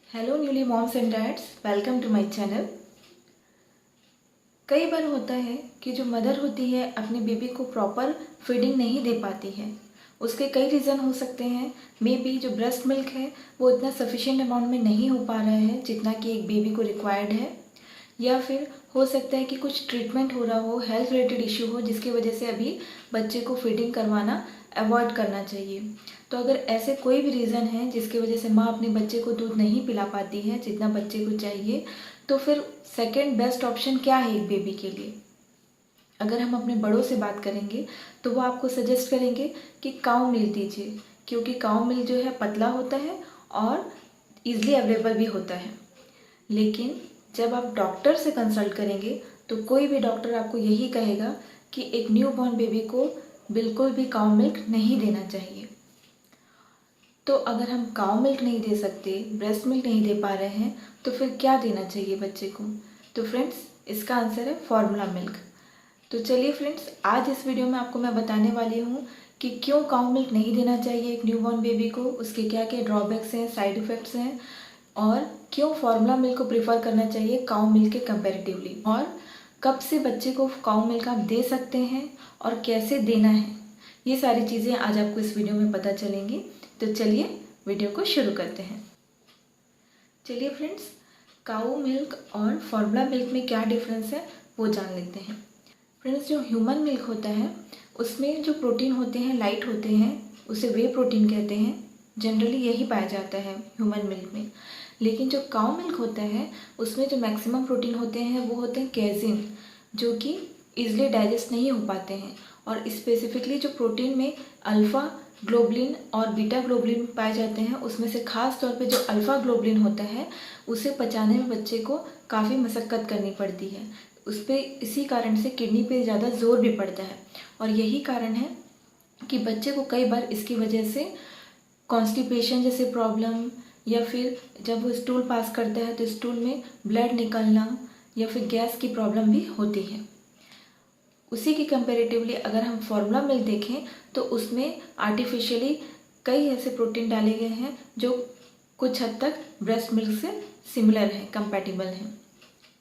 Hello newly moms and dads, welcome to my channel. कई बार होता है कि जो मदर होती है अपने बेबी को प्रॉपर फीडिंग नहीं दे पाती है। उसके कई रीज़न हो सकते हैं। मे बी जो ब्रेस्ट मिल्क है वो इतना सफिशिएंट अमाउंट में नहीं हो पा रहा है जितना कि एक बेबी को रिक्वायर्ड है, या फिर हो सकता है कि कुछ ट्रीटमेंट हो रहा हो, हेल्थ रिलेटेड इश्यू हो, जिसकी वजह से अभी बच्चे को फीडिंग करवाना अवॉइड करना चाहिए। तो अगर ऐसे कोई भी रीज़न है जिसकी वजह से माँ अपने बच्चे को दूध नहीं पिला पाती है जितना बच्चे को चाहिए, तो फिर सेकंड बेस्ट ऑप्शन क्या है एक बेबी के लिए। अगर हम अपने बड़ों से बात करेंगे तो वो आपको सजेस्ट करेंगे कि काऊ मिल्क दीजिए, क्योंकि काऊ मिल्क जो है पतला होता है और ईज़िली अवेलेबल भी होता है। लेकिन जब आप डॉक्टर से कंसल्ट करेंगे तो कोई भी डॉक्टर आपको यही कहेगा कि एक न्यू बॉर्न बेबी को बिल्कुल भी काऊ मिल्क नहीं देना चाहिए। तो अगर हम काऊ मिल्क नहीं दे सकते, ब्रेस्ट मिल्क नहीं दे पा रहे हैं, तो फिर क्या देना चाहिए बच्चे को? तो फ्रेंड्स, इसका आंसर है फॉर्मूला मिल्क। तो चलिए फ्रेंड्स, आज इस वीडियो में आपको मैं बताने वाली हूँ कि क्यों काऊ मिल्क नहीं देना चाहिए एक न्यूबॉर्न बेबी को, उसके क्या क्या ड्रॉबैक्स हैं, साइड इफ़ेक्ट्स हैं, और क्यों फार्मूला मिल्क को प्रीफर करना चाहिए काऊ मिल्क के कंपैरेटिवली, और कब से बच्चे को काऊ मिल्क आप दे सकते हैं और कैसे देना है। ये सारी चीज़ें आज आपको इस वीडियो में पता चलेंगी। तो चलिए वीडियो को शुरू करते हैं। चलिए फ्रेंड्स, काऊ मिल्क और फार्मूला मिल्क में क्या डिफरेंस है वो जान लेते हैं। फ्रेंड्स, जो ह्यूमन मिल्क होता है उसमें जो प्रोटीन होते हैं लाइट होते हैं, उसे वे प्रोटीन कहते हैं। जनरली यही पाया जाता है ह्यूमन मिल्क में। लेकिन जो काऊ मिल्क होता है उसमें जो मैक्सिमम प्रोटीन होते हैं वो होते हैं कैज़िन, जो कि ईजिली डाइजेस्ट नहीं हो पाते हैं। और स्पेसिफिकली जो प्रोटीन में अल्फ़ा ग्लोबुलिन और बीटा ग्लोबुलिन पाए जाते हैं, उसमें से खास तौर पे जो अल्फ़ा ग्लोबुलिन होता है उसे पचाने में बच्चे को काफ़ी मशक्क़त करनी पड़ती है। उस पर इसी कारण से किडनी पे ज़्यादा जोर भी पड़ता है, और यही कारण है कि बच्चे को कई बार इसकी वजह से कॉन्स्टिपेशन जैसे प्रॉब्लम, या फिर जब वो स्टूल पास करता है तो स्टूल में ब्लड निकलना, या फिर गैस की प्रॉब्लम भी होती है। उसी के कंपैरेटिवली अगर हम फार्मूला मिल्क देखें तो उसमें आर्टिफिशियली कई ऐसे प्रोटीन डाले गए हैं जो कुछ हद तक ब्रेस्ट मिल्क से सिमिलर हैं, कंपैटिबल हैं।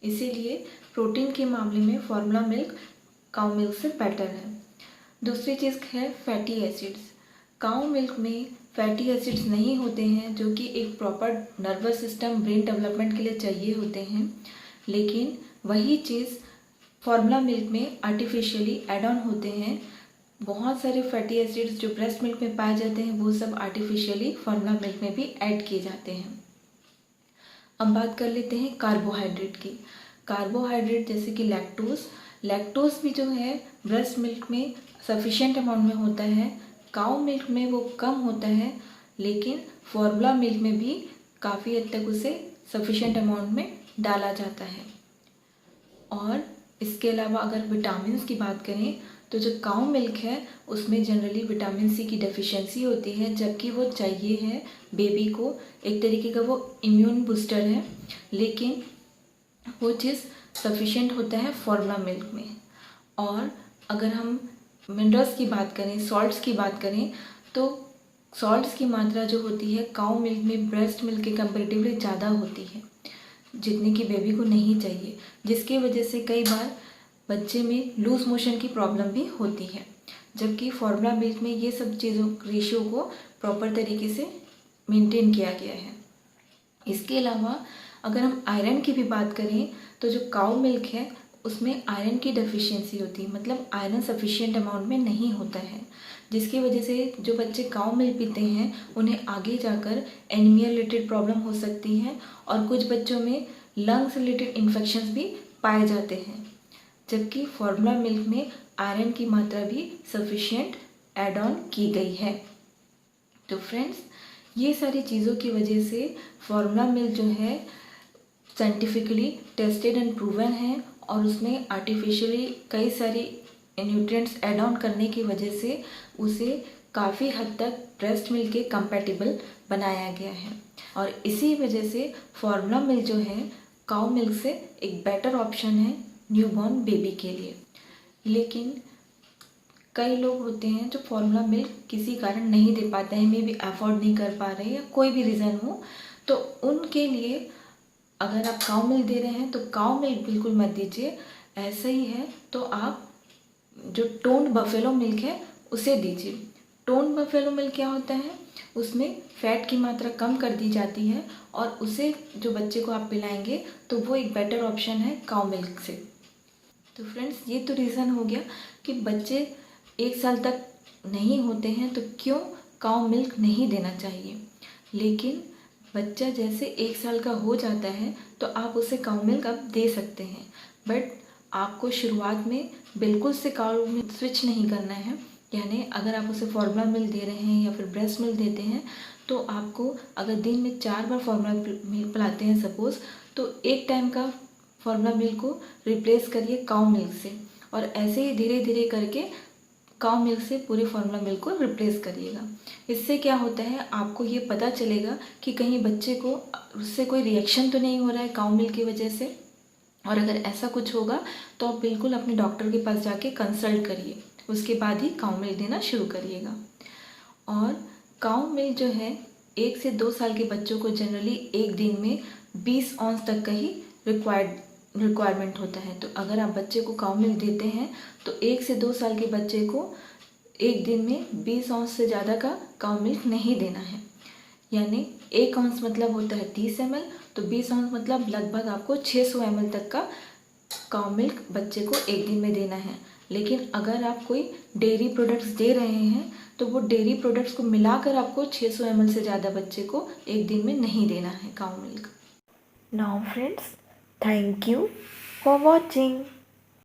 इसीलिए प्रोटीन के मामले में फार्मूला मिल्क काऊ मिल्क से बेटर है। दूसरी चीज़ है फैटी एसिड्स। काऊ मिल्क में फैटी एसिड्स नहीं होते हैं जो कि एक proper nervous system, brain development के लिए चाहिए होते हैं। लेकिन वही चीज़ फार्मूला मिल्क में आर्टिफिशियली ऐड ऑन होते हैं। बहुत सारे फैटी एसिड्स जो ब्रेस्ट मिल्क में पाए जाते हैं वो सब आर्टिफिशियली फार्मूला मिल्क में भी ऐड किए जाते हैं। अब बात कर लेते हैं कार्बोहाइड्रेट की। कार्बोहाइड्रेट जैसे कि लैक्टोज भी जो है ब्रेस्ट मिल्क में सफिशिएंट अमाउंट में होता है, काऊ मिल्क में वो कम होता है, लेकिन फार्मूला मिल्क में भी काफ़ी हद तक उसे सफिशिएंट अमाउंट में डाला जाता है। और इसके अलावा अगर विटामिन्स की बात करें तो जो काऊ मिल्क है उसमें जनरली विटामिन सी की डेफिशिएंसी होती है, जबकि वो चाहिए है बेबी को, एक तरीके का वो इम्यून बूस्टर है। लेकिन वो चीज़ सफिशिएंट होता है फार्मूला मिल्क में। और अगर हम मिनरल्स की बात करें, सॉल्ट्स की बात करें, तो सॉल्ट्स की मात्रा जो होती है काऊ मिल्क में ब्रेस्ट मिल्क के कंपेरेटिवली ज़्यादा होती है, जितनी कि बेबी को नहीं चाहिए, जिसकी वजह से कई बार बच्चे में लूज मोशन की प्रॉब्लम भी होती है। जबकि फार्मूला मिल्क में ये सब चीज़ों रेशियो को प्रॉपर तरीके से मेंटेन किया गया है। इसके अलावा अगर हम आयरन की भी बात करें तो जो काऊ मिल्क है उसमें आयरन की डेफिशिएंसी होती है, मतलब आयरन सफिशिएंट अमाउंट में नहीं होता है, जिसकी वजह से जो बच्चे काऊ मिल्क पीते हैं उन्हें आगे जाकर एनीमिया रिलेटेड प्रॉब्लम हो सकती है, और कुछ बच्चों में लंग्स रिलेटेड इन्फेक्शंस भी पाए जाते हैं। जबकि फार्मूला मिल्क में आयरन की मात्रा भी सफिशिएंट ऐड ऑन की गई है। तो फ्रेंड्स, ये सारी चीज़ों की वजह से फार्मूला मिल्क जो है साइंटिफिकली टेस्टेड एंड प्रूवन है, और उसमें आर्टिफिशियली कई सारी न्यूट्रिएंट्स ऐड ऑन करने की वजह से उसे काफ़ी हद तक ब्रेस्ट मिल्क के कंपैटिबल बनाया गया है। और इसी वजह से फार्मूला मिल्क जो है काऊ मिल्क से एक बेटर ऑप्शन है न्यूबॉर्न बेबी के लिए। लेकिन कई लोग होते हैं जो फार्मूला मिल्क किसी कारण नहीं दे पाते हैं, मे बी अफोर्ड नहीं कर पा रहे या कोई भी रीज़न हो, तो उनके लिए अगर आप काउ मिल्क दे रहे हैं तो काउ मिल्क बिल्कुल मत दीजिए। ऐसा ही है तो आप जो टोन्ड बफेलो मिल्क है उसे दीजिए। टोन्ड बफेलो मिल्क क्या होता है, उसमें फ़ैट की मात्रा कम कर दी जाती है और उसे जो बच्चे को आप पिलाएंगे तो वो एक बेटर ऑप्शन है काउ मिल्क से। तो फ्रेंड्स, ये तो रीज़न हो गया कि बच्चे 1 साल तक नहीं होते हैं तो क्यों काउ मिल्क नहीं देना चाहिए। लेकिन बच्चा जैसे 1 साल का हो जाता है तो आप उसे काउ मिल्क अब दे सकते हैं, बट आपको शुरुआत में बिल्कुल से काउ मिल्क स्विच नहीं करना है। यानी अगर आप उसे फॉर्मूला मिल्क दे रहे हैं या फिर ब्रेस्ट मिल्क देते हैं तो आपको अगर दिन में 4 बार फॉर्मूला मिल्क पिलाते हैं सपोज़, तो एक टाइम का फॉर्मूला मिल्क को रिप्लेस करिए काउ मिल्क से, और ऐसे ही धीरे धीरे करके काउ मिल्क से पूरे फॉर्मूला मिल्क को रिप्लेस करिएगा। इससे क्या होता है, आपको ये पता चलेगा कि कहीं बच्चे को उससे कोई रिएक्शन तो नहीं हो रहा है काउ मिल्क की वजह से, और अगर ऐसा कुछ होगा तो आप बिल्कुल अपने डॉक्टर के पास जाके कंसल्ट करिए, उसके बाद ही काउ मिल्क देना शुरू करिएगा। और काउ मिल्क जो है 1 से 2 साल के बच्चों को जनरली एक दिन में 20 ऑन्स तक का ही रिक्वायरमेंट होता है। तो अगर आप बच्चे को काउ मिल्क देते हैं तो 1 से 2 साल के बच्चे को एक दिन में 20 ऑन्स से ज़्यादा का काउ मिल्क नहीं देना है। यानी 1 ऑन्स मतलब होता है 30 ml, तो 20 ऑन्स मतलब लगभग आपको 600 ml तक का काउ मिल्क बच्चे को एक दिन में देना है। लेकिन अगर आप कोई डेयरी प्रोडक्ट्स दे रहे हैं तो वो डेयरी प्रोडक्ट्स को मिलाकर आपको 600 ml से ज़्यादा बच्चे को एक दिन में नहीं देना है cow milk. Now friends, thank you for watching.